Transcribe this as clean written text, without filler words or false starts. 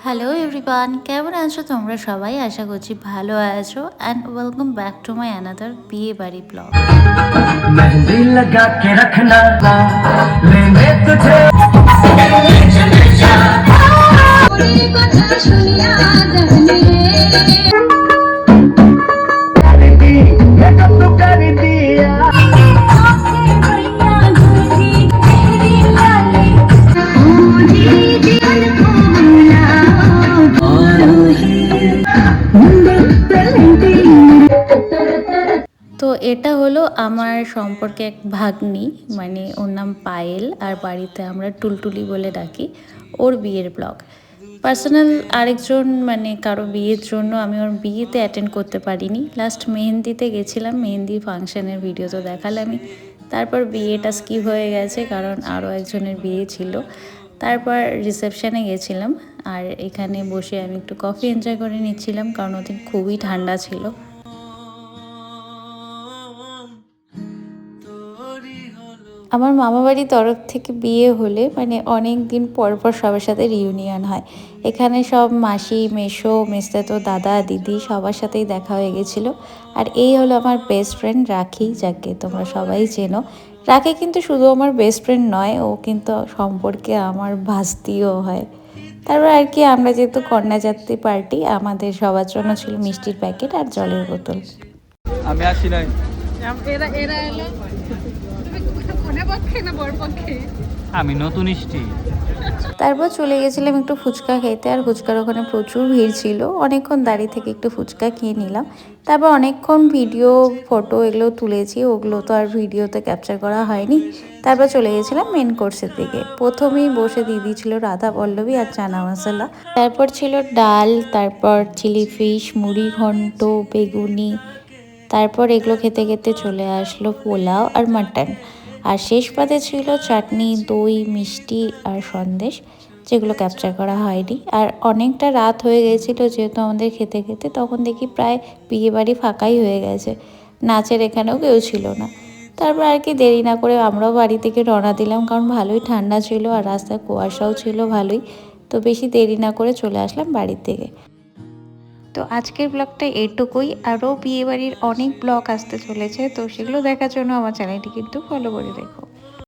Hello everyone, কেমন আছো তোমরা সবাই? আশা করছি ভালো আছো and welcome back to my another বিয়ে বাড়ি ব্লগ। मेहंदी लगा के रखना लेने तुझे कर दिया তো এটা হলো আমার সম্পর্কে এক ভাগ্নি, মানে ওর নাম পায়েল, আর বাড়িতে আমরা টুলটুলি বলে ডাকি। ওর বিয়ের ব্লগ পার্সোনাল আরেকজন, মানে কারো বিয়ের জন্য আমি ওর বিয়েতে অ্যাটেন্ড করতে পারিনি। লাস্ট মেহেন্দিতে গেছিলাম, মেহেন্দি ফাংশনের ভিডিও তো দেখালামই। তারপর বিয়েটা স্কিপ হয়ে গেছে কারণ আরও একজনের বিয়ে ছিল। তারপর রিসেপশানে গেছিলাম, আর এখানে বসে আমি একটু কফি এনজয় করে নিচ্ছিলাম কারণ ওদিন খুবই ঠান্ডা ছিল। আমার মামাবাড়ির তরফ থেকে বিয়ে হলে মানে অনেক দিন পর পর সবার সাথে রিউনিয়ন হয়। এখানে সব মাসি, মেসো, মেসতাতো, দাদা, দিদি সবার সাথেই দেখা হয়ে গেছিলো। আর এই হলো আমার বেস্ট ফ্রেন্ড রাখি, যাকে তোমরা সবাই চেনো। রাখি কিন্তু শুধু আমার বেস্ট ফ্রেন্ড নয়, ও কিন্তু সম্পর্কে আমার ভাস্তিও হয়। তারপর আর কি, আমরা যেহেতু কন্যাযাত্রী পার্টি, আমাদের সবার জন্য ছিল মিষ্টির প্যাকেট আর জলের বোতল। আমি আসি নাই। এরা এরা এলো। তুমি কোনে পক্ষে না বর পক্ষে? আমি নতুন ইষ্টি। তারপর চলে গেছিলাম একটু ফুচকা খেতে, আর ফুচকার ওখানে প্রচুর ভিড় ছিল। অনেকক্ষণ দাঁড়িয়ে থেকে একটু ফুচকা খেয়ে নিলাম। তারপর অনেকক্ষণ ভিডিও, ফটো এগুলো তুলেছি, ওগুলো তো আর ভিডিওতে ক্যাপচার করা হয়নি। তারপর চলে গেছিলাম মেন কোর্সের দিকে। প্রথমেই বসে দিদি ছিল রাধা পল্লবী আর চানা মশলা, তারপর ছিল ডাল, তারপর চিলি ফিশ, মুড়ি ঘন্ট, বেগুনি। তারপর এগুলো খেতে খেতে চলে আসলো পোলাও আর মাটন। আর শেষ পাতে ছিল চাটনি, দই, মিষ্টি আর সন্দেশ, যেগুলো ক্যাপচার করা হয়নি। আর অনেকটা রাত হয়ে গেছিলো যেহেতু আমাদের খেতে খেতে, তখন দেখি প্রায় বিয়ে বাড়ি ফাঁকাই হয়ে গেছে, নাচের এখানেও কেউ ছিল না। তারপর আর কি দেরি না করে আমরাও বাড়ি থেকে রওনা দিলাম, কারণ ভালোই ঠান্ডা ছিল আর রাস্তায় কুয়াশাও ছিল ভালোই। তো বেশি দেরি না করে চলে আসলাম বাড়ির থেকে। তো আজকের ব্লগটা এটুকুই। আরও বিয়েবাড়ির অনেক ব্লগ আসতে চলেছে, তো সেগুলো দেখার জন্য আমার চ্যানেলটি কিন্তু ফলো করে রেখো।